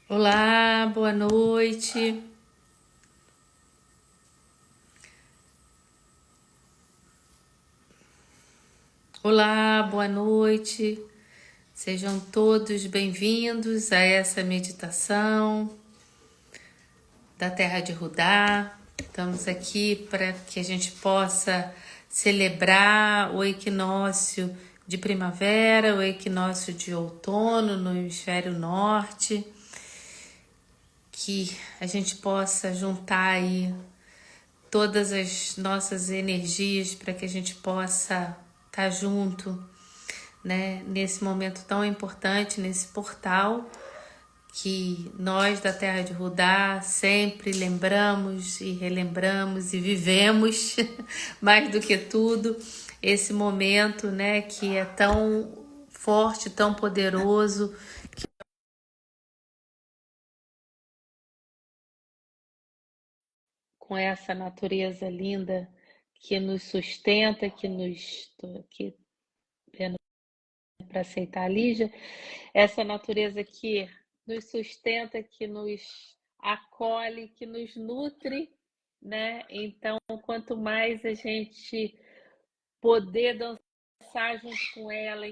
Olá, boa noite. Olá, boa noite. Sejam todos bem-vindos a essa meditação da Terra de Judá. Estamos aqui para que a gente possa celebrar o equinócio de primavera, o equinócio de outono no hemisfério norte, que a gente possa juntar aí todas as nossas energias para que a gente possa estar junto, né, nesse momento tão importante, nesse portal que nós da Terra de Judá sempre lembramos e relembramos e vivemos mais do que tudo esse momento, né, que é tão forte, tão poderoso, com essa natureza linda que nos sustenta, que para aceitar a Lígia, essa natureza que nos sustenta, que nos acolhe, que nos nutre, né? Então, quanto mais a gente poder dançar junto com ela,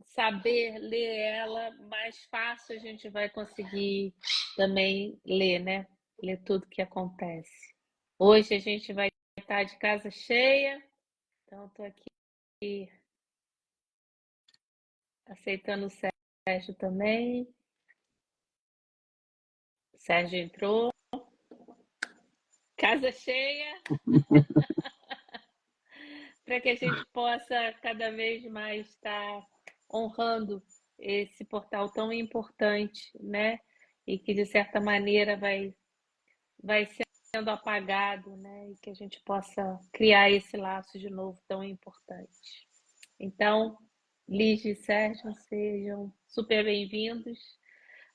saber ler ela, mais fácil a gente vai conseguir também ler, né? Ler tudo que acontece. Hoje a gente vai estar de casa cheia, então estou aqui aceitando o Sérgio também. O Sérgio entrou. Casa cheia, para que a gente possa cada vez mais estar honrando esse portal tão importante, né? E que de certa maneira vai sendo apagado, né? E que a gente possa criar esse laço de novo tão importante. Então, Ligia e Sérgio, sejam super bem-vindos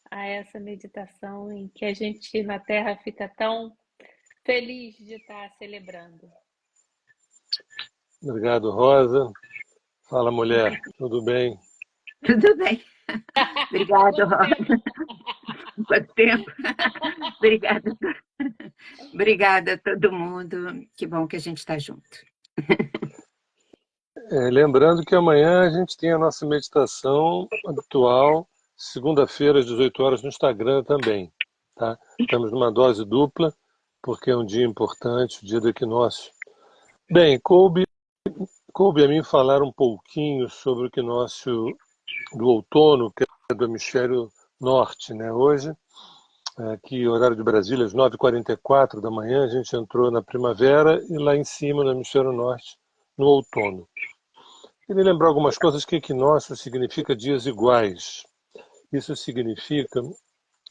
a essa meditação em que a gente na Terra fica tão feliz de estar celebrando. Obrigado, Rosa. Fala, mulher. Tudo bem? Tudo bem. Obrigada, Quanto Rosa. tempo? Quanto tempo? Obrigada. Obrigada a todo mundo. Que bom que a gente está junto. Lembrando que amanhã a gente tem a nossa meditação habitual, segunda-feira às 18 horas no Instagram também. Tá? Estamos numa dose dupla, porque é um dia importante, o dia do equinócio. Bem, coube a mim falar um pouquinho sobre o equinócio do outono, que é do hemisfério norte, né? Hoje, aqui, horário de Brasília, às 9h44 da manhã, a gente entrou na primavera e lá em cima, no hemisfério norte, no outono. Queria lembrar algumas coisas que equinócio significa dias iguais. Isso significa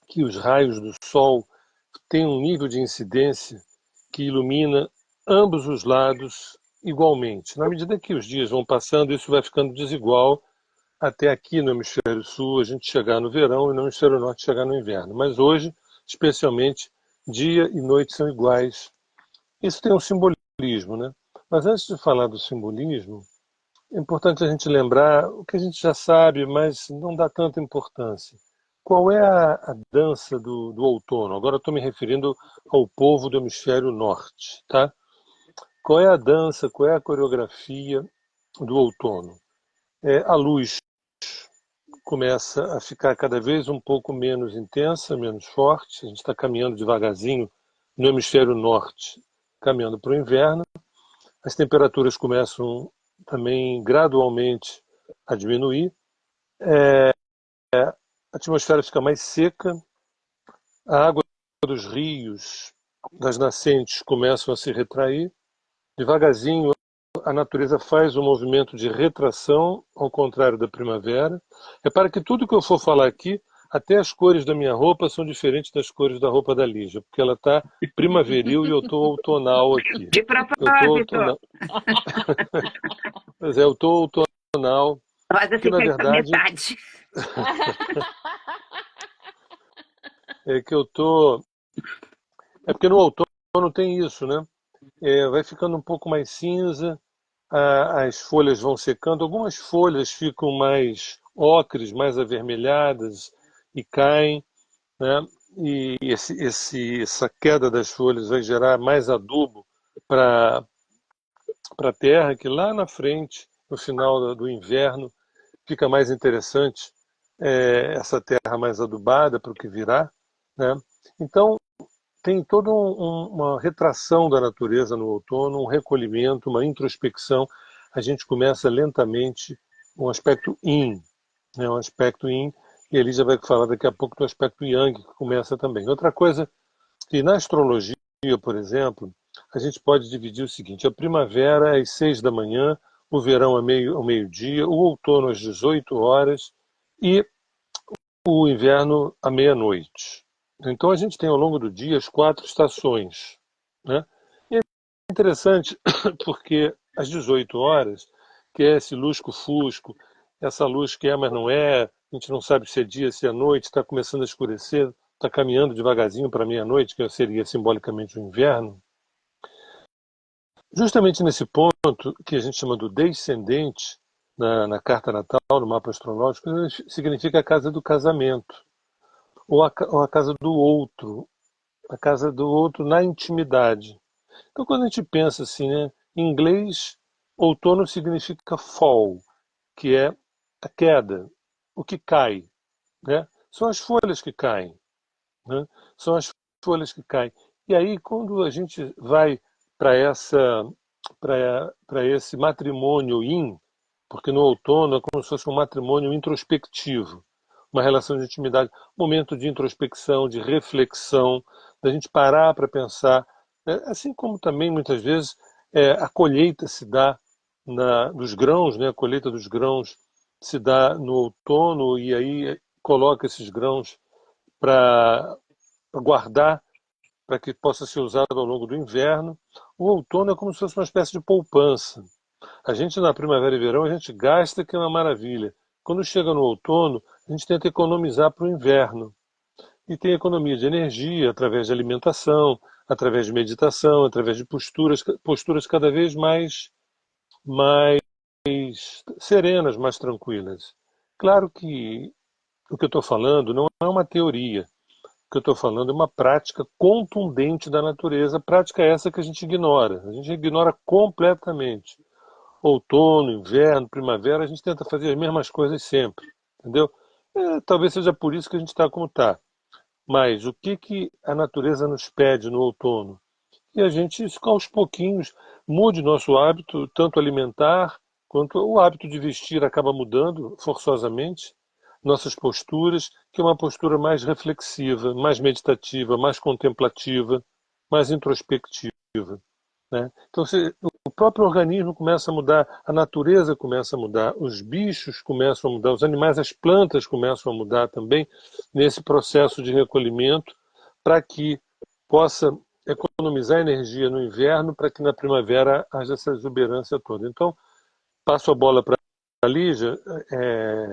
que os raios do Sol têm um nível de incidência que ilumina ambos os lados igualmente. Na medida que os dias vão passando, isso vai ficando desigual até aqui no hemisfério sul a gente chegar no verão e no hemisfério norte chegar no inverno. Mas hoje, especialmente, dia e noite são iguais. Isso tem um simbolismo, né? Mas antes de falar do simbolismo, é importante a gente lembrar o que a gente já sabe, mas não dá tanta importância. Qual é a dança do outono? Agora estou me referindo ao povo do hemisfério norte, tá? Qual é a dança, qual é a coreografia do outono? A luz começa a ficar cada vez um pouco menos intensa, menos forte. A gente está caminhando devagarzinho no hemisfério norte, caminhando para o inverno. As temperaturas começam também gradualmente a diminuir. A atmosfera fica mais seca, a água dos rios, das nascentes começam a se retrair. Devagarzinho, a natureza faz um movimento de retração, ao contrário da primavera. Repara que tudo que eu for falar aqui, até as cores da minha roupa são diferentes das cores da roupa da Lígia, porque ela está primaveril e eu estou outonal aqui. De Eu estou propósito, outonal. Pois é, eu estou outonal, Rosa porque na fica com a verdade metade. é que eu tô. É porque no outono tem isso, né? Vai ficando um pouco mais cinza, as folhas vão secando, algumas folhas ficam mais ocres, mais avermelhadas e caem. né? E essa queda das folhas vai gerar mais adubo para a terra, que lá na frente, no final do inverno, fica mais interessante essa terra mais adubada para o que virá, né? Então, tem toda uma retração da natureza no outono, um recolhimento, uma introspecção. A gente começa lentamente um aspecto yin, né? Um aspecto yin, e a Elisa vai falar daqui a pouco do aspecto yang, que começa também. Outra coisa que na astrologia, por exemplo, a gente pode dividir o seguinte: a primavera é às 6 da manhã, o verão ao meio-dia, o outono às 18 horas e o inverno à meia-noite. Então a gente tem ao longo do dia as 4 estações, né? E é interessante porque às 18 horas, que é esse lusco-fusco, essa luz que é, mas não é, a gente não sabe se é dia, se é noite, está começando a escurecer, está caminhando devagarzinho para meia-noite, que seria simbolicamente o inverno. Justamente nesse ponto, que a gente chama do descendente, na carta natal, no mapa astrológico, significa a casa do casamento, ou a casa do outro, a casa do outro na intimidade. Então, quando a gente pensa assim, né, em inglês, outono significa fall, que é a queda, o que cai, né? São as folhas que caem, né? São as folhas que caem. E aí, quando a gente vai para esse matrimônio yin, porque no outono é como se fosse um matrimônio introspectivo, uma relação de intimidade, momento de introspecção, de reflexão, da gente parar para pensar, né? Assim como também muitas vezes a colheita se dá dos grãos, né? A colheita dos grãos se dá no outono e aí coloca esses grãos para guardar para que possa ser usado ao longo do inverno. O outono é como se fosse uma espécie de poupança. A gente na primavera e verão a gente gasta, que é uma maravilha. Quando chega no outono, a gente tenta economizar para o inverno. E tem economia de energia através de alimentação, através de meditação, através de posturas cada vez mais serenas, mais tranquilas. Claro que o que eu estou falando não é uma teoria. O que eu estou falando é uma prática contundente da natureza, prática essa que a gente ignora. A gente ignora completamente. Outono, inverno, primavera, a gente tenta fazer as mesmas coisas sempre, entendeu? Talvez seja por isso que a gente está como está. Mas o que a natureza nos pede no outono? E a gente, aos pouquinhos, mude nosso hábito, tanto alimentar, quanto o hábito de vestir acaba mudando forçosamente, nossas posturas, que é uma postura mais reflexiva, mais meditativa, mais contemplativa, mais introspectiva, né? Então, o próprio organismo começa a mudar, a natureza começa a mudar, os bichos começam a mudar, os animais, as plantas começam a mudar também nesse processo de recolhimento para que possa economizar energia no inverno para que na primavera haja essa exuberância toda. Então, passo a bola para a Lígia,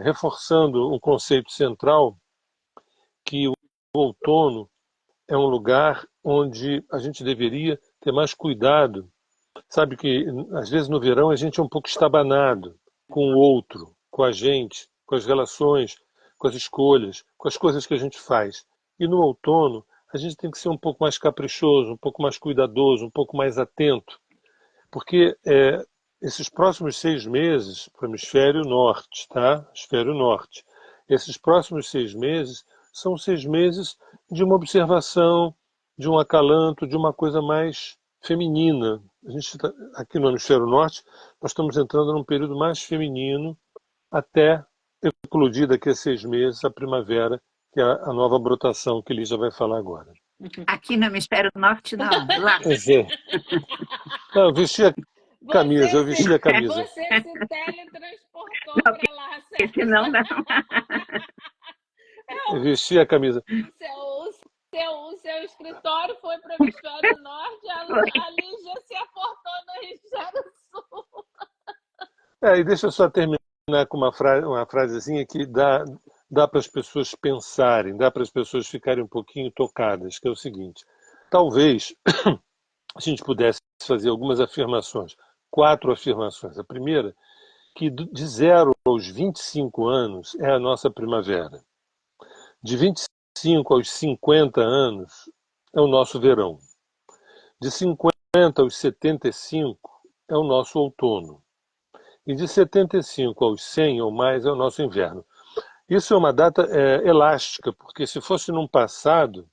reforçando um conceito central que o outono é um lugar onde a gente deveria ter mais cuidado. Sabe que às vezes no verão a gente é um pouco estabanado com o outro, com a gente, com as relações, com as escolhas, com as coisas que a gente faz. E no outono a gente tem que ser um pouco mais caprichoso, um pouco mais cuidadoso, um pouco mais atento, porque esses próximos 6 meses para o hemisfério norte, tá? Hemisfério norte. Esses próximos 6 meses são 6 meses de uma observação, de um acalanto, de uma coisa mais feminina. A gente aqui no hemisfério norte, nós estamos entrando num período mais feminino até eclodir daqui a 6 meses a primavera, que é a nova brotação que Lígia vai falar agora. Aqui no hemisfério norte, não, lá. Pois é. Não, eu vesti a camisa. Você se teletransportou para lá, Sérgio. Esse não. Eu vesti a camisa. O seu escritório foi para o hemisfério norte, a Lígia se aportou no hemisfério sul. E deixa eu só terminar com uma frasezinha que dá para as pessoas pensarem, dá para as pessoas ficarem um pouquinho tocadas, que é o seguinte: talvez a gente pudesse fazer algumas afirmações, 4 afirmações. A primeira, que de 0 aos 25 anos é a nossa primavera. De 45 aos 50 anos é o nosso verão. De 50 aos 75 é o nosso outono. E de 75 aos 100 ou mais é o nosso inverno. Isso é uma data elástica, porque se fosse num passado,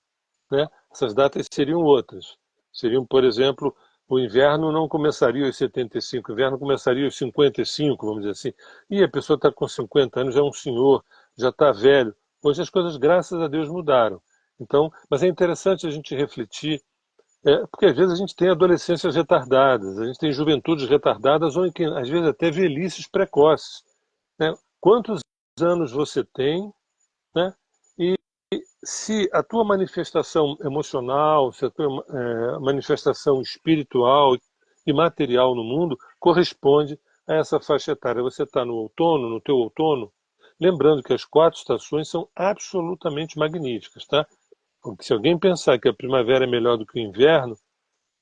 né, essas datas seriam outras. Seriam, por exemplo, o inverno não começaria aos 75, o inverno começaria aos 55, vamos dizer assim. E a pessoa está com 50 anos, já é um senhor, já está velho. Hoje as coisas, graças a Deus, mudaram. Então, mas é interessante a gente refletir, porque às vezes a gente tem adolescências retardadas, a gente tem juventudes retardadas, ou às vezes até velhices precoces, né? Quantos anos você tem, né? E se a tua manifestação emocional, se a tua manifestação espiritual e material no mundo corresponde a essa faixa etária. Você está no outono, no teu outono, lembrando que as 4 estações são absolutamente magníficas, tá? Porque se alguém pensar que a primavera é melhor do que o inverno,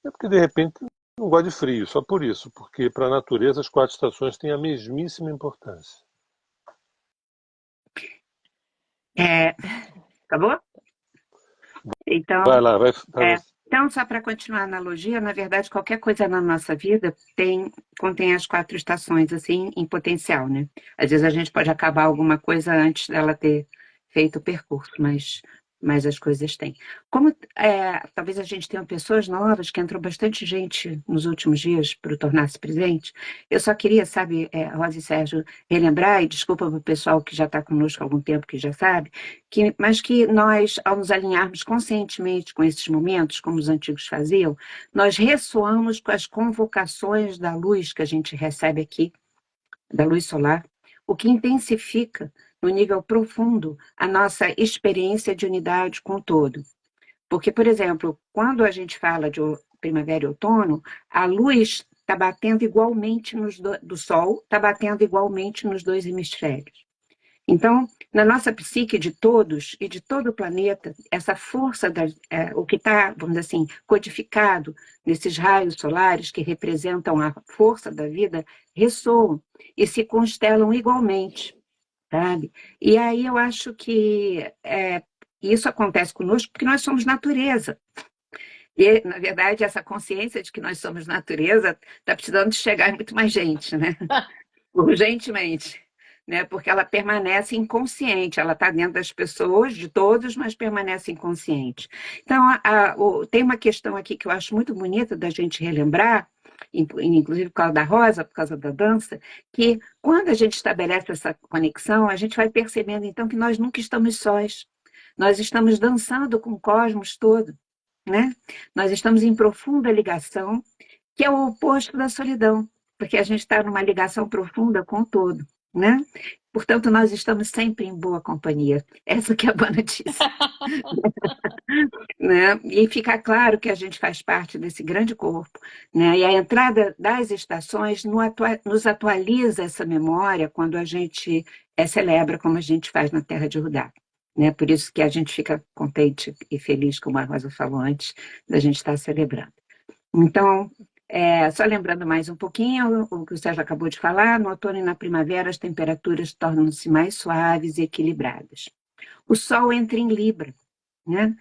é porque de repente não gosta de frio, só por isso, porque para a natureza as 4 estações têm a mesmíssima importância. Acabou? Então, Vai lá, vai. então, só para continuar a analogia, na verdade, qualquer coisa na nossa vida contém as 4 estações, assim, em potencial, né? Às vezes a gente pode acabar alguma coisa antes dela ter feito o percurso, mas as coisas têm. Como talvez a gente tenha pessoas novas, que entrou bastante gente nos últimos dias para o Tornar-se Presente, eu só queria, sabe, Rosa e Sérgio, relembrar, e desculpa para o pessoal que já está conosco há algum tempo, que já sabe, mas que nós, ao nos alinharmos conscientemente com esses momentos, como os antigos faziam, nós ressoamos com as convocações da luz que a gente recebe aqui, da luz solar, o que intensifica, no nível profundo, a nossa experiência de unidade com o todo. Porque, por exemplo, quando a gente fala de primavera e outono, a luz está batendo igualmente do Sol, está batendo igualmente nos 2 hemisférios. Então, na nossa psique de todos e de todo o planeta, essa força, o que está, vamos dizer assim, codificado nesses raios solares que representam a força da vida, ressoam e se constelam igualmente, sabe? E aí eu acho que isso acontece conosco porque nós somos natureza. E, na verdade, essa consciência de que nós somos natureza está precisando de chegar em muito mais gente, né? Urgentemente. Né, porque ela permanece inconsciente, ela está dentro das pessoas, de todos, mas permanece inconsciente. Então, tem uma questão aqui que eu acho muito bonita da gente relembrar, inclusive por causa da Rosa, por causa da dança, que quando a gente estabelece essa conexão, a gente vai percebendo, então, que nós nunca estamos sós. Nós estamos dançando com o cosmos todo, né? Nós estamos em profunda ligação, que é o oposto da solidão, porque a gente está numa ligação profunda com o todo, né? Portanto, nós estamos sempre em boa companhia. Essa que é a boa notícia. Né? E fica claro que a gente faz parte desse grande corpo, né? E a entrada das estações nos atualiza essa memória quando a gente celebra como a gente faz na Terra de Rudá. Né? Por isso que a gente fica contente e feliz, como a Rosa falou antes, da gente estar celebrando. Então, só lembrando mais um pouquinho o que o Sérgio acabou de falar, no outono e na primavera as temperaturas tornam-se mais suaves e equilibradas. O Sol entra em Libra, né?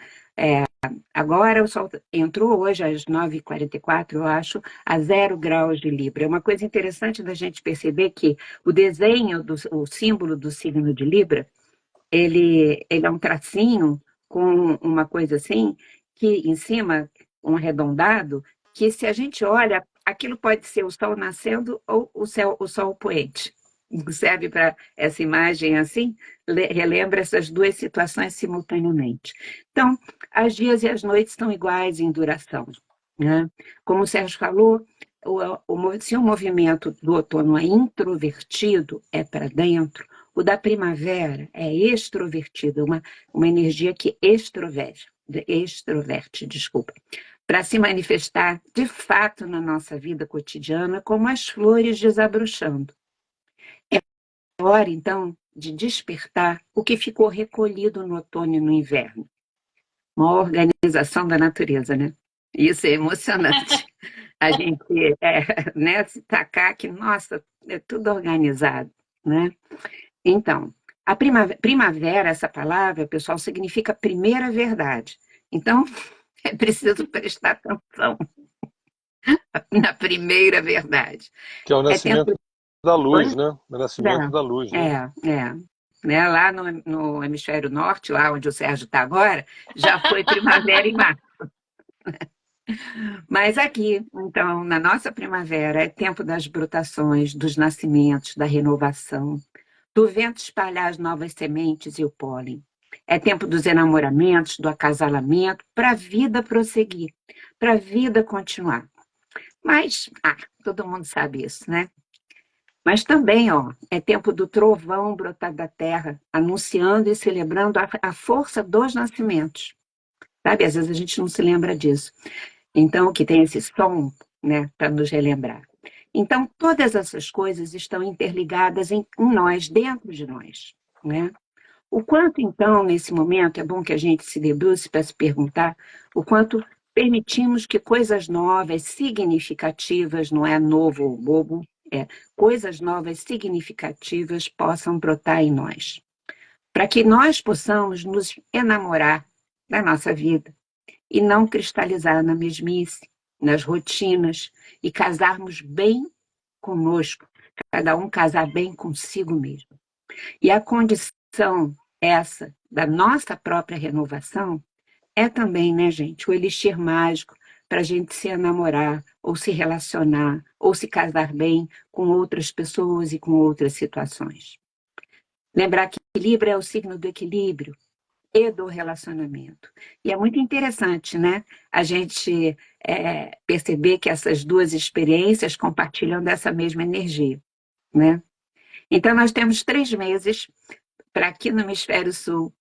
Agora o Sol entrou hoje às 9h44, eu acho, a 0 graus de Libra. É uma coisa interessante da gente perceber que o desenho, o símbolo do signo de Libra, ele é um tracinho com uma coisa assim, que em cima, um arredondado, que se a gente olha, aquilo pode ser o sol nascendo ou o sol poente. Serve para essa imagem assim? Relembra essas 2 situações simultaneamente. Então, as dias e as noites estão iguais em duração. Né? Como o Sérgio falou, se o movimento do outono é introvertido, é para dentro, o da primavera é extrovertido, uma energia que extroverte, para se manifestar de fato na nossa vida cotidiana como as flores desabrochando. É hora, então, de despertar o que ficou recolhido no outono e no inverno. Uma organização da natureza, né? Isso é emocionante. A gente né, se tacar que, nossa, é tudo organizado, né? Então, A primavera, essa palavra, pessoal, significa primeira verdade. Então, é preciso prestar atenção na primeira verdade. Que é o É nascimento tempo. da luz, Oi? né? O nascimento da luz, né? É. Né? Lá no hemisfério norte, lá onde o Sérgio está agora, já foi primavera em março. Mas aqui, então, na nossa primavera, é tempo das brotações, dos nascimentos, da renovação, do vento espalhar as novas sementes e o pólen. É tempo dos enamoramentos, do acasalamento, para a vida prosseguir, para a vida continuar. Mas, todo mundo sabe isso, né? Mas também, é tempo do trovão brotar da terra, anunciando e celebrando a força dos nascimentos. Sabe? Às vezes a gente não se lembra disso. Então, que tem esse som, né, para nos relembrar. Então, todas essas coisas estão interligadas em nós, dentro de nós, né? O quanto, então, nesse momento, é bom que a gente se debruce para se perguntar o quanto permitimos que coisas novas, significativas, não é novo ou bobo, coisas novas, significativas possam brotar em nós. Para que nós possamos nos enamorar da nossa vida e não cristalizar na mesmice, nas rotinas, e casarmos bem conosco, cada um casar bem consigo mesmo. E a condição essa da nossa própria renovação é também, né, gente, o elixir mágico para a gente se enamorar, ou se relacionar, ou se casar bem com outras pessoas e com outras situações. Lembrar que Libra é o signo do equilíbrio e do relacionamento. E é muito interessante, né, a gente perceber que essas duas experiências compartilham dessa mesma energia, né? Então, nós temos 3 meses para aqui no Hemisfério Sul,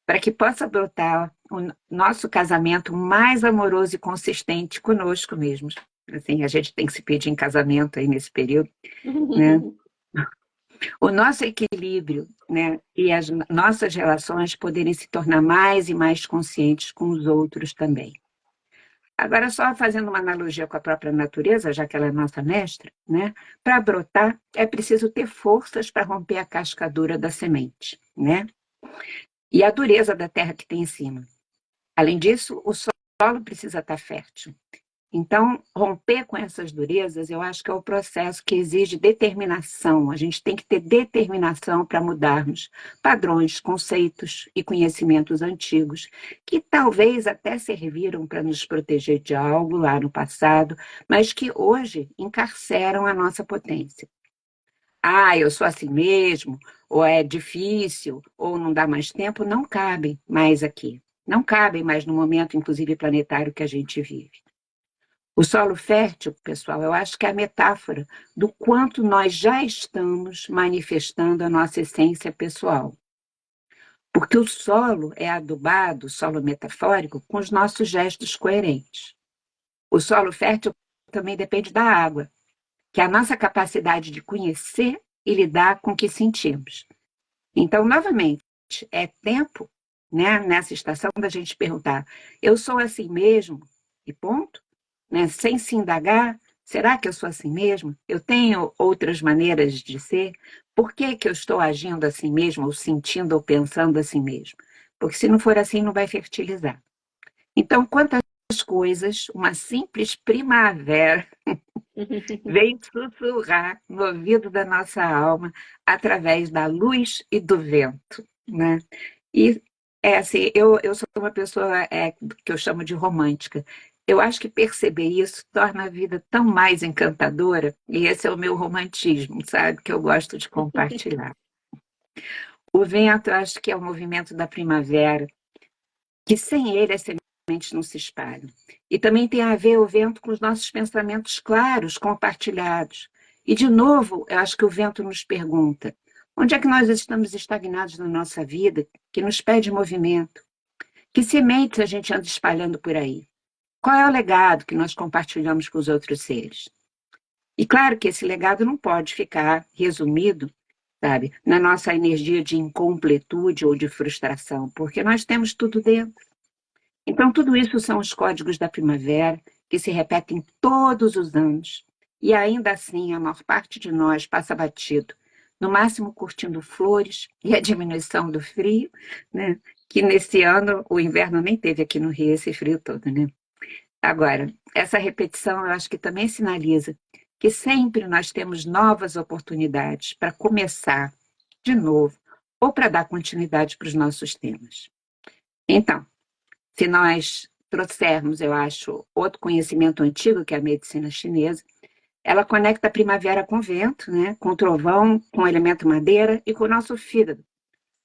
para que possa brotar o nosso casamento mais amoroso e consistente conosco mesmos. Assim, a gente tem que se pedir em casamento aí nesse período, né? O nosso equilíbrio, né, e as nossas relações poderem se tornar mais e mais conscientes com os outros também. Agora, só fazendo uma analogia com a própria natureza, já que ela é nossa mestra, né, para brotar é preciso ter forças para romper a cascadura da semente, né? E a dureza da terra que tem em cima. Além disso, o solo precisa estar fértil. Então, romper com essas durezas, eu acho que é o processo que exige determinação. A gente tem que ter determinação para mudarmos padrões, conceitos e conhecimentos antigos, que talvez até serviram para nos proteger de algo lá no passado, mas que hoje encarceram a nossa potência. Eu sou assim mesmo, ou é difícil, ou não dá mais tempo, não cabem mais aqui. Não cabem mais no momento, inclusive planetário, que a gente vive. O solo fértil, pessoal, eu acho que é a metáfora do quanto nós já estamos manifestando a nossa essência pessoal. Porque o solo é adubado, o solo metafórico, com os nossos gestos coerentes. O solo fértil também depende da água, que é a nossa capacidade de conhecer e lidar com o que sentimos. Então, novamente, é tempo, né, nessa estação, da gente perguntar: eu sou assim mesmo? E ponto? Né? Sem se indagar, será que eu sou assim mesmo? Eu tenho outras maneiras de ser? Por que que eu estou agindo assim mesmo, ou sentindo ou pensando assim mesmo? Porque se não for assim, não vai fertilizar. Então, quantas coisas uma simples primavera vem sussurrar no ouvido da nossa alma através da luz e do vento, né? E assim, eu sou uma pessoa que eu chamo de romântica. Eu acho que perceber isso torna a vida tão mais encantadora, e esse é o meu romantismo, sabe? Que eu gosto de compartilhar. O vento, eu acho que é o movimento da primavera, que sem ele as sementes não se espalham. E também tem a ver o vento com os nossos pensamentos claros, compartilhados. E, de novo, eu acho que o vento nos pergunta: onde é que nós estamos estagnados na nossa vida, que nos pede movimento? Que sementes a gente anda espalhando por aí? Qual é o legado que nós compartilhamos com os outros seres? E claro que esse legado não pode ficar resumido, sabe, na nossa energia de incompletude ou de frustração, porque nós temos tudo dentro. Então, tudo isso são os códigos da primavera, que se repetem todos os anos, e ainda assim a maior parte de nós passa batido, no máximo curtindo flores e a diminuição do frio, né? Que nesse ano o inverno nem teve aqui no Rio esse frio todo, né? Agora, essa repetição eu acho que também sinaliza que sempre nós temos novas oportunidades para começar de novo ou para dar continuidade para os nossos temas. Então, se nós trouxermos, eu acho, outro conhecimento antigo, que é a medicina chinesa, ela conecta a primavera com o vento, né? Com o trovão, com o elemento madeira e com o nosso fígado.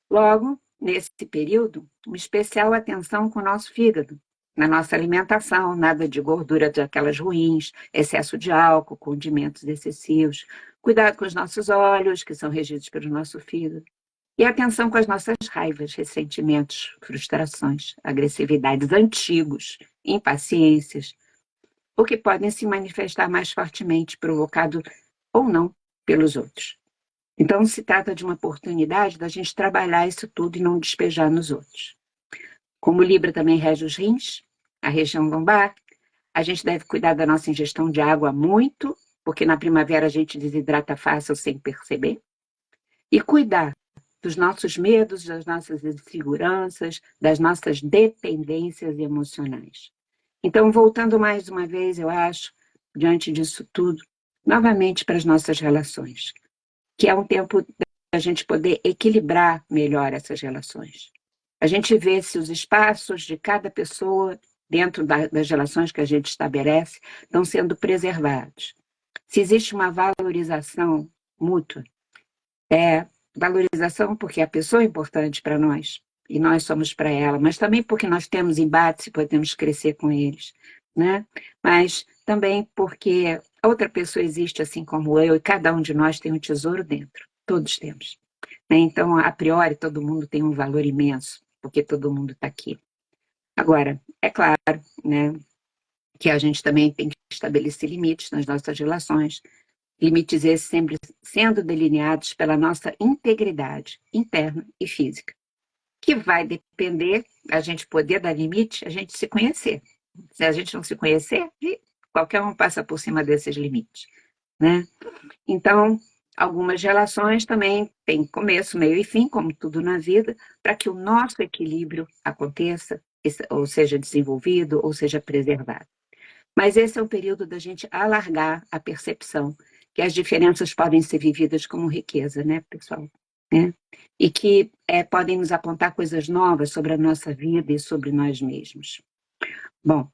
Logo, nesse período, uma especial atenção com o nosso fígado, na nossa alimentação, nada de gordura daquelas ruins, excesso de álcool, condimentos excessivos, cuidado com os nossos olhos, que são regidos pelo nosso fígado, e atenção com as nossas raivas, ressentimentos, frustrações, agressividades antigos, impaciências, o que podem se manifestar mais fortemente, provocado ou não pelos outros. Então, se trata de uma oportunidade da gente trabalhar isso tudo e não despejar nos outros. Como o Libra também rege os rins, a região lombar, a gente deve cuidar da nossa ingestão de água muito, porque na primavera a gente desidrata fácil sem perceber, e cuidar dos nossos medos, das nossas inseguranças, das nossas dependências emocionais. Então, voltando mais uma vez, eu acho, diante disso tudo, novamente para as nossas relações, que é um tempo da gente poder equilibrar melhor essas relações. A gente vê se os espaços de cada pessoa, dentro das relações que a gente estabelece, estão sendo preservados. Se existe uma valorização mútua, valorização porque a pessoa é importante para nós, e nós somos para ela, mas também porque nós temos embates e podemos crescer com eles, né? Mas também porque outra pessoa existe assim como eu, e cada um de nós tem um tesouro dentro, todos temos, né? Então, a priori, todo mundo tem um valor imenso, porque todo mundo está aqui. Agora, é claro, né, que a gente também tem que estabelecer limites nas nossas relações, limites esses sempre sendo delineados pela nossa integridade interna e física, que vai depender da gente poder dar limite, a gente se conhecer. Se a gente não se conhecer, qualquer um passa por cima desses limites, né? Então, algumas relações também têm começo, meio e fim, como tudo na vida, para que o nosso equilíbrio aconteça, ou seja desenvolvido, ou seja preservado. Mas esse é o período da gente alargar a percepção que as diferenças podem ser vividas como riqueza, né, pessoal? Né? E que podem nos apontar coisas novas sobre a nossa vida e sobre nós mesmos. Bom,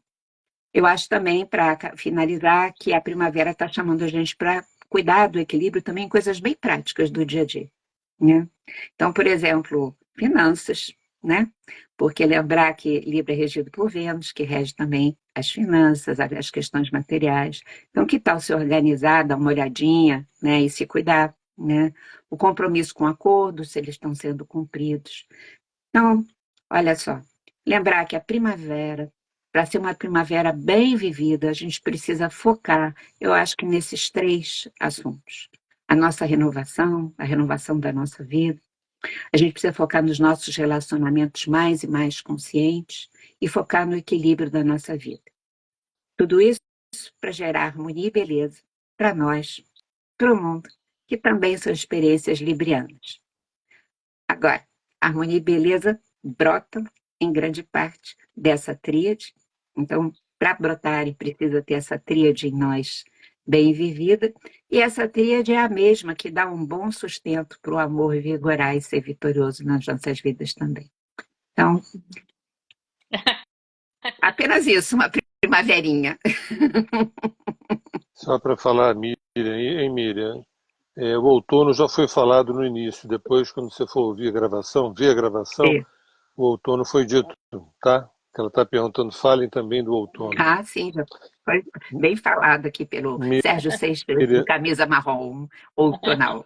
eu acho também, para finalizar, que a primavera está chamando a gente para cuidar do equilíbrio também em coisas bem práticas do dia a dia, né? Então, por exemplo, finanças, né? Porque lembrar que Libra é regido por Vênus, que rege também as finanças, as questões materiais. Então, que tal se organizar, dar uma olhadinha, né? E se cuidar, né? O compromisso com acordos, se eles estão sendo cumpridos. Então, olha só, lembrar que a primavera, para ser uma primavera bem vivida, a gente precisa focar, eu acho que nesses três assuntos. A nossa renovação, a renovação da nossa vida. A gente precisa focar nos nossos relacionamentos mais e mais conscientes e focar no equilíbrio da nossa vida. Tudo isso para gerar harmonia e beleza para nós, para o mundo, que também são experiências librianas. Agora, harmonia e beleza brotam em grande parte dessa tríade. Então, para brotarem, precisa ter essa tríade em nós bem vivida. E essa tríade é a mesma que dá um bom sustento para o amor vigorar e ser vitorioso nas nossas vidas também. Então, apenas isso, uma primaverinha. Só para falar, Miriam, hein, Miriam? O outono já foi falado no início, depois, quando você for ouvir a gravação, É. o outono foi dito, tá? Ela está perguntando, falem também do outono. Ah, sim, já foi bem falado aqui pelo Sérgio Seixas, de Miriam, camisa marrom outonal.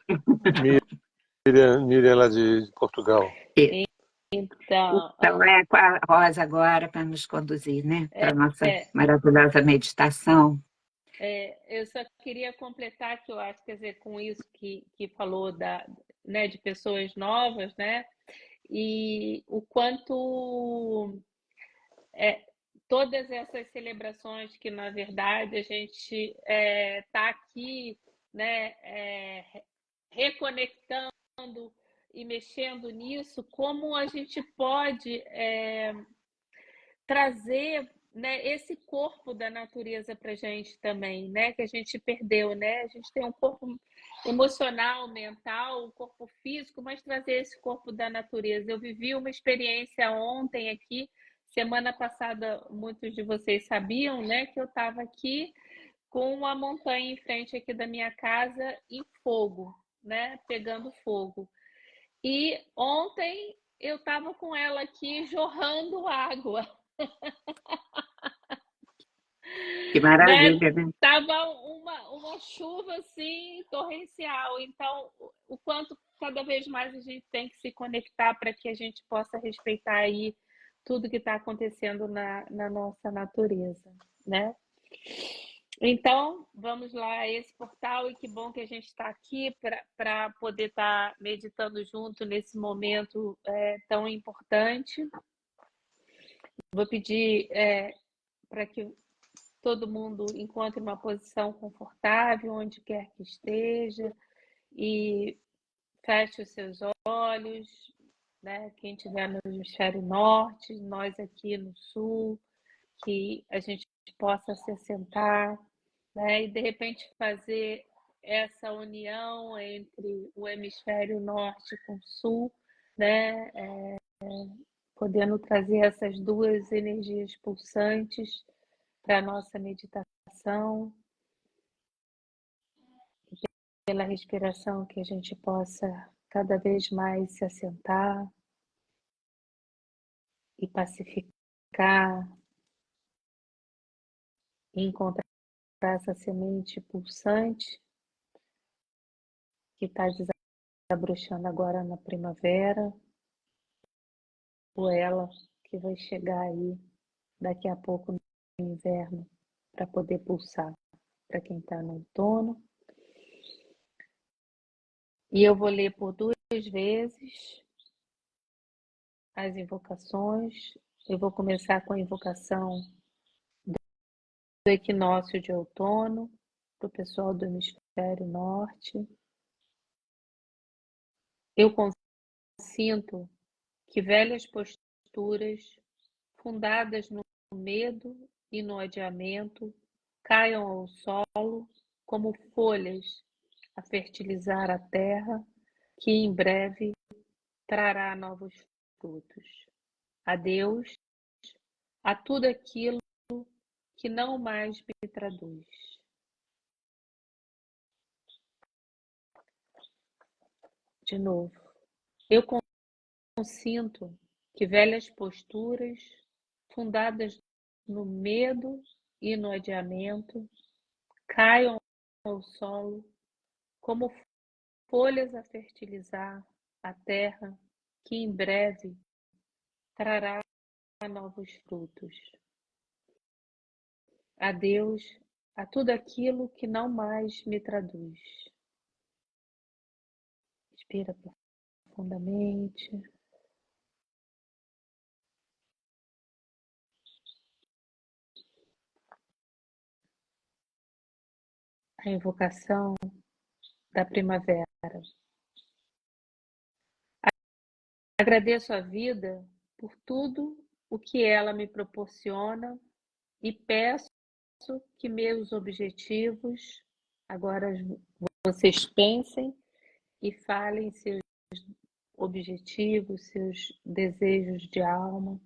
Miriam lá de Portugal. É. Então, Então, é com a Rosa agora para nos conduzir, né? Para a nossa é, maravilhosa meditação. eu só queria completar que eu acho, quer dizer, com isso que falou né, de pessoas novas, né? E o quanto todas essas celebrações que, na verdade, a gente está aqui, né, reconectando e mexendo nisso, como a gente pode trazer, né, esse corpo da natureza para a gente também, né, que a gente perdeu, né? A gente tem um corpo emocional, mental, um corpo físico, mas trazer esse corpo da natureza. Eu vivi uma experiência ontem aqui, semana passada, muitos de vocês sabiam, né, que eu estava aqui com uma montanha em frente aqui da minha casa em fogo, né, pegando fogo. E ontem eu estava com ela aqui jorrando água. Que Né? maravilha, né? Tava uma chuva assim torrencial. Então, o quanto cada vez mais a gente tem que se conectar para que a gente possa respeitar aí tudo que está acontecendo na nossa natureza, né? Então, vamos lá a esse portal e que bom que a gente está aqui para poder estar meditando junto nesse momento tão importante. Vou pedir para que todo mundo encontre uma posição confortável, onde quer que esteja, e feche os seus olhos, né? Quem estiver no hemisfério norte, nós aqui no sul, que a gente possa se assentar, né? E de repente fazer essa união entre o hemisfério norte com o sul, né? Podendo trazer essas duas energias pulsantes para a nossa meditação, pela respiração, que a gente possa cada vez mais se assentar e pacificar, e encontrar essa semente pulsante que está desabrochando agora na primavera, ou ela que vai chegar aí daqui a pouco no inverno para poder pulsar para quem está no outono. E eu vou ler por 2 vezes as invocações. Eu vou começar com a invocação do equinócio de outono, para o pessoal do hemisfério norte. Eu consinto que velhas posturas, fundadas no medo e no adiamento, caiam ao solo como folhas a fertilizar a terra, que em breve trará novos frutos. Adeus a tudo aquilo que não mais me traduz. De novo, eu consinto que velhas posturas, fundadas no medo e no adiamento, caiam ao solo como folhas a fertilizar a terra, que em breve trará novos frutos. Adeus a tudo aquilo que não mais me traduz. Respira profundamente. A invocação da primavera. Agradeço a vida por tudo o que ela me proporciona e peço que meus objetivos, agora vocês pensem e falem seus objetivos, seus desejos de alma.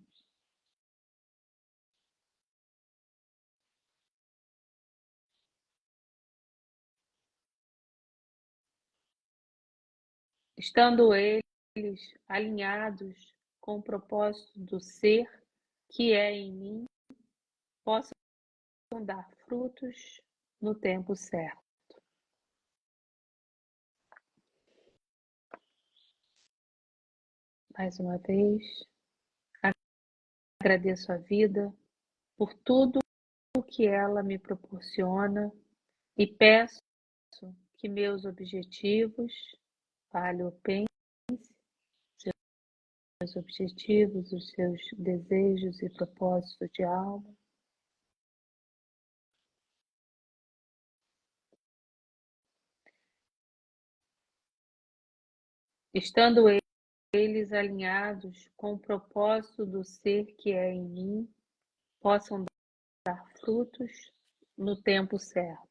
Estando eles alinhados com o propósito do ser que é em mim, possam dar frutos no tempo certo. Mais uma vez, agradeço a vida por tudo o que ela me proporciona e peço que meus objetivos, fale ou pense, seus objetivos, os seus desejos e propósitos de alma, estando eles alinhados com o propósito do ser que é em mim, possam dar frutos no tempo certo.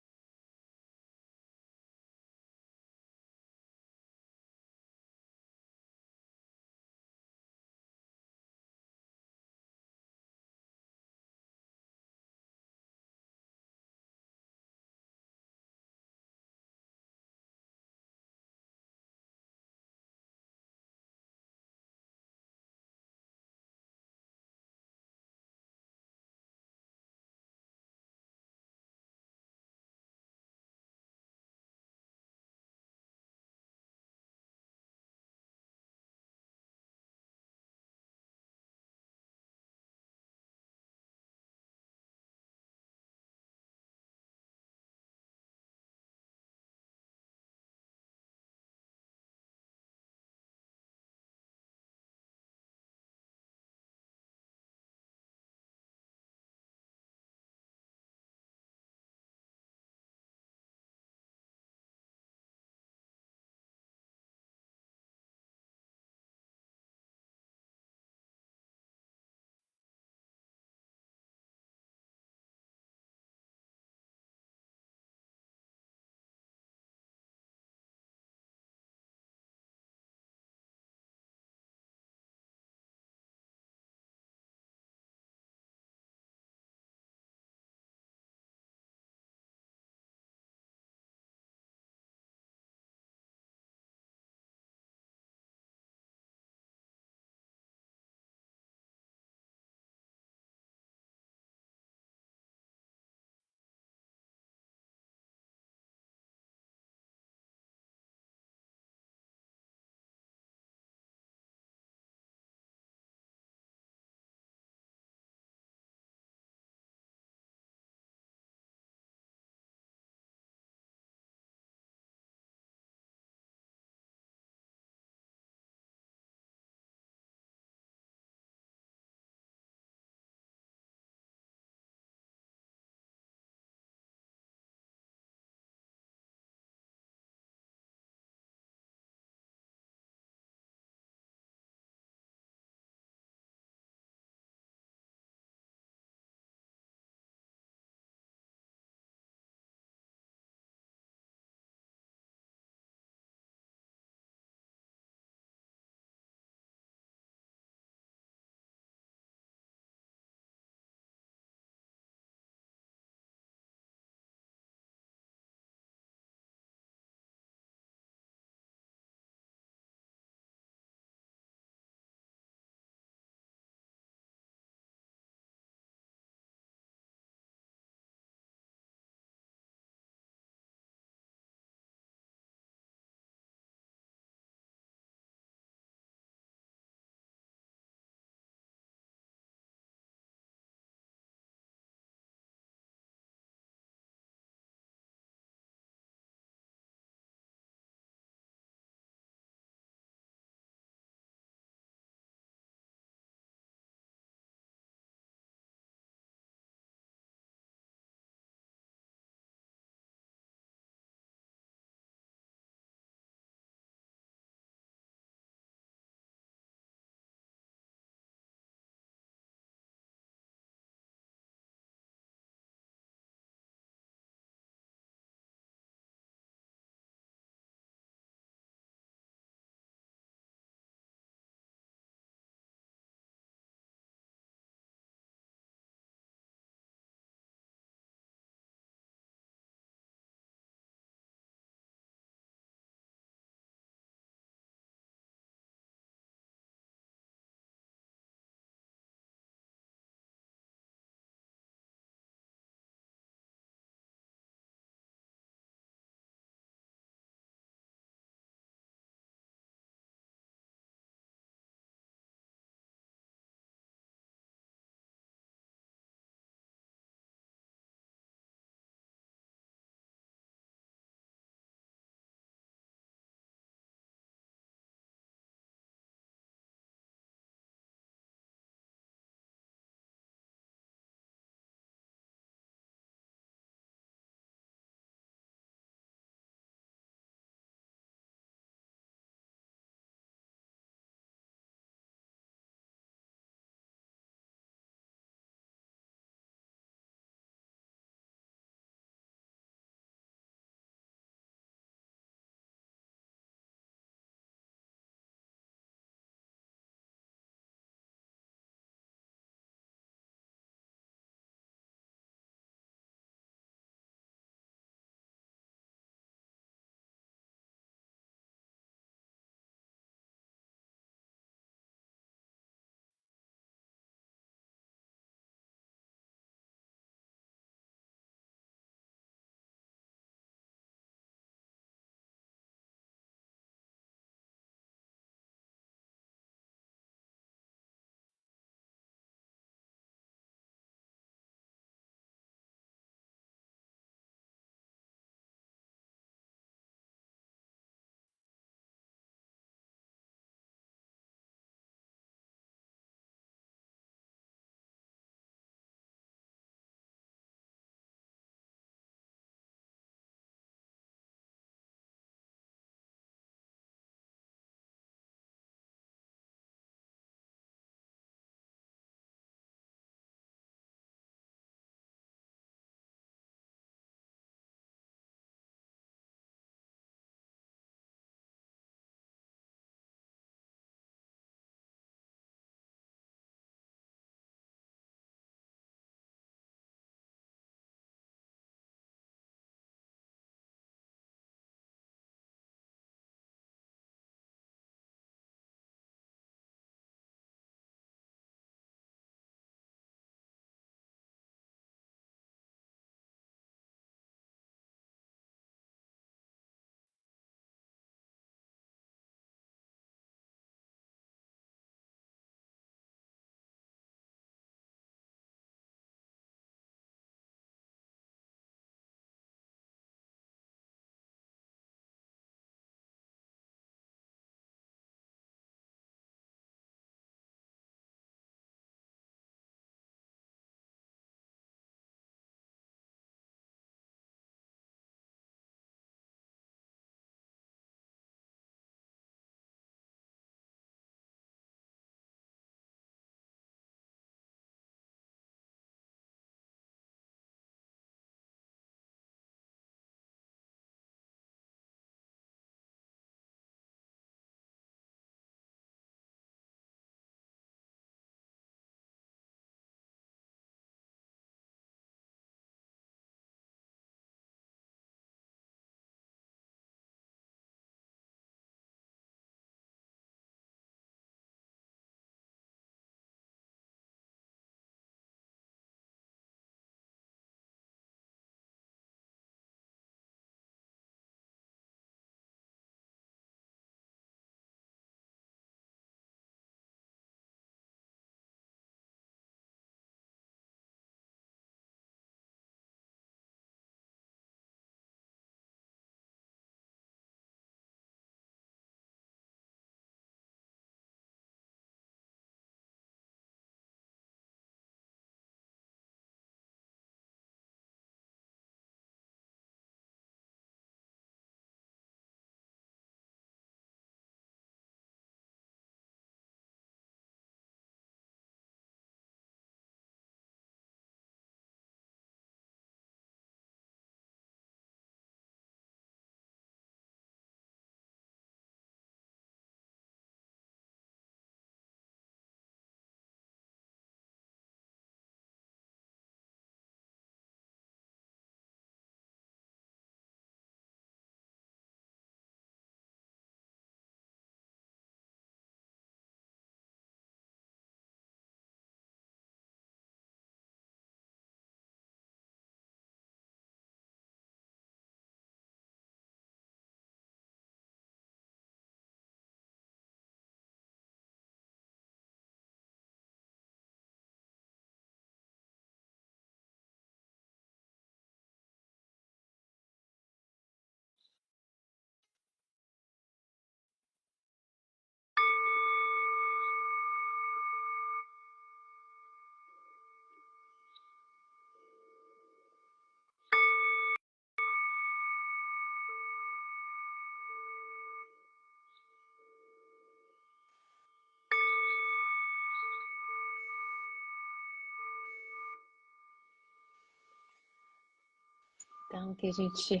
Então, que a gente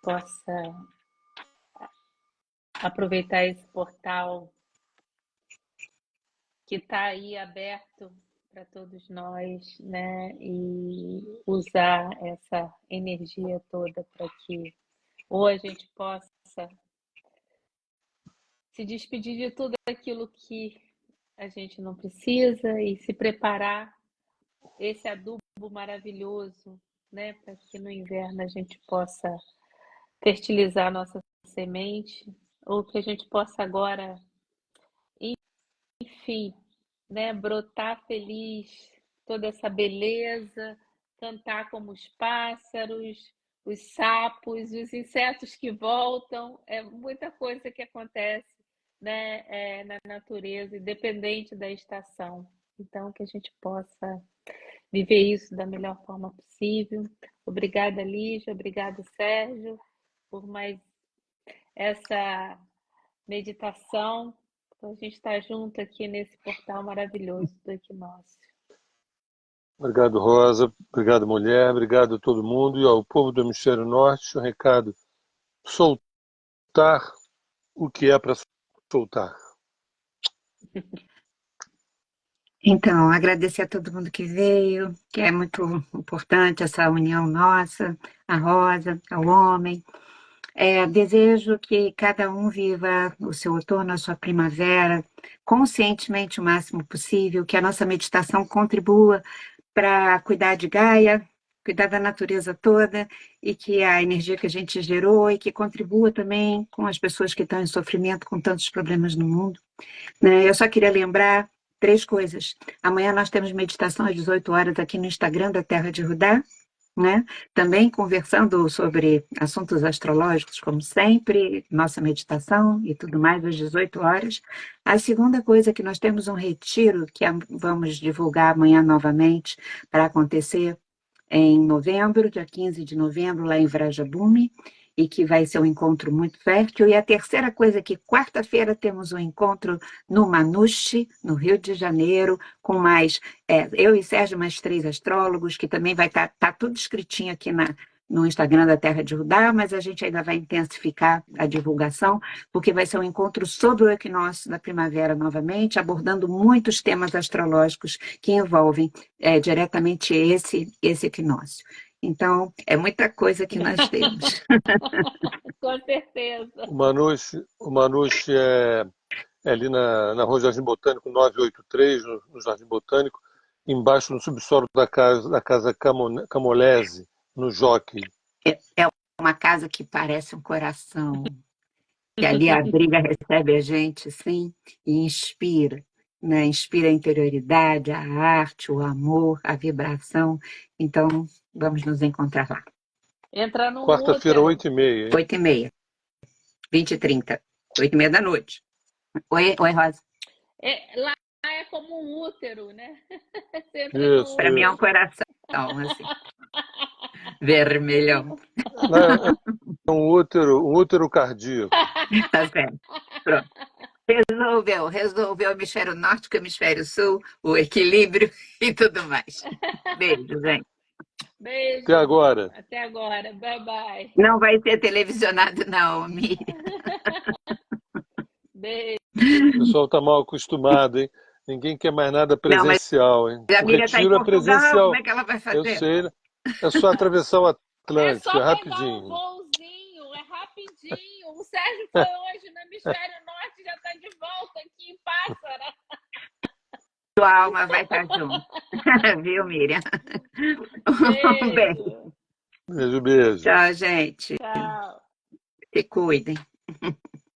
possa aproveitar esse portal que está aí aberto para todos nós, né? E usar essa energia toda para que ou a gente possa se despedir de tudo aquilo que a gente não precisa e se preparar esse adubo maravilhoso, né? Para que no inverno a gente possa fertilizar a nossa semente, ou que a gente possa agora, enfim, né, brotar feliz, toda essa beleza, cantar como os pássaros, os sapos, os insetos que voltam, é muita coisa que acontece, né, na natureza, independente da estação. Então, que a gente possa viver isso da melhor forma possível. Obrigada, Lígia, obrigado, Sérgio, por mais essa meditação. Então, a gente está junto aqui nesse portal maravilhoso do equinócio. Obrigado, Rosa. Obrigado, mulher. Obrigado a todo mundo. E ao povo do Hemisfério Norte, o recado: soltar o que é para soltar. Então, agradecer a todo mundo que veio, que é muito importante essa união nossa, a Rosa, ao homem. Desejo que cada um viva o seu outono, a sua primavera, conscientemente o máximo possível, que a nossa meditação contribua para cuidar de Gaia, cuidar da natureza toda, e que a energia que a gente gerou e que contribua também com as pessoas que estão em sofrimento com tantos problemas no mundo. Eu só queria lembrar 3 coisas. Amanhã nós temos meditação às 18 horas aqui no Instagram da Terra de Rudá, né? Também conversando sobre assuntos astrológicos, como sempre, nossa meditação e tudo mais, às 18 horas. A segunda coisa é que nós temos um retiro que vamos divulgar amanhã novamente para acontecer em novembro, dia 15 de novembro, lá em Vrajabume, e que vai ser um encontro muito fértil. E a terceira coisa é que quarta-feira temos um encontro no Manuche, no Rio de Janeiro, com mais eu e Sérgio, mais 3 astrólogos, que também vai estar tudo escritinho aqui no Instagram da Terra de Rudá, mas a gente ainda vai intensificar a divulgação, porque vai ser um encontro sobre o equinócio da primavera novamente, abordando muitos temas astrológicos que envolvem diretamente esse equinócio. Então, é muita coisa que nós temos. Com certeza. O Manuche é ali na Rua Jardim Botânico 983, no Jardim Botânico, embaixo no subsolo da casa Camolese, no Jockey. É uma casa que parece um coração, que ali a briga recebe a gente, sim, e inspira, né? Inspira a interioridade, a arte, o amor, a vibração. Então, vamos nos encontrar lá. Entra no Quarta-feira, útero. 8h30. 8h30, 20h30, 8h30 da noite. Oi, Rosa. Lá é como um útero, né? Isso. Para mim é um coração, assim, vermelhão. É um útero cardíaco. Tá certo. Pronto. Resolveu o hemisfério norte com o hemisfério sul, o equilíbrio e tudo mais. Beijo, gente. Beijo. Até agora. Até agora. Bye, bye. Não vai ser televisionado, não, Miriam. Beijo. O pessoal está mal acostumado, hein? Ninguém quer mais nada presencial, hein? A O Miriam está em retiro é Portugal, presencial. como é que ela vai fazer? Eu sei, é só atravessar o Atlântico, só é rapidinho. pegar um voozinho, é rapidinho. O Sérgio foi hoje no Hemisfério Norte, já está de volta aqui em Pássara. Sua alma vai estar junto. Viu, Miriam? Beijo. Beijo. Beijo, beijo. Tchau, gente. Tchau. Se cuidem.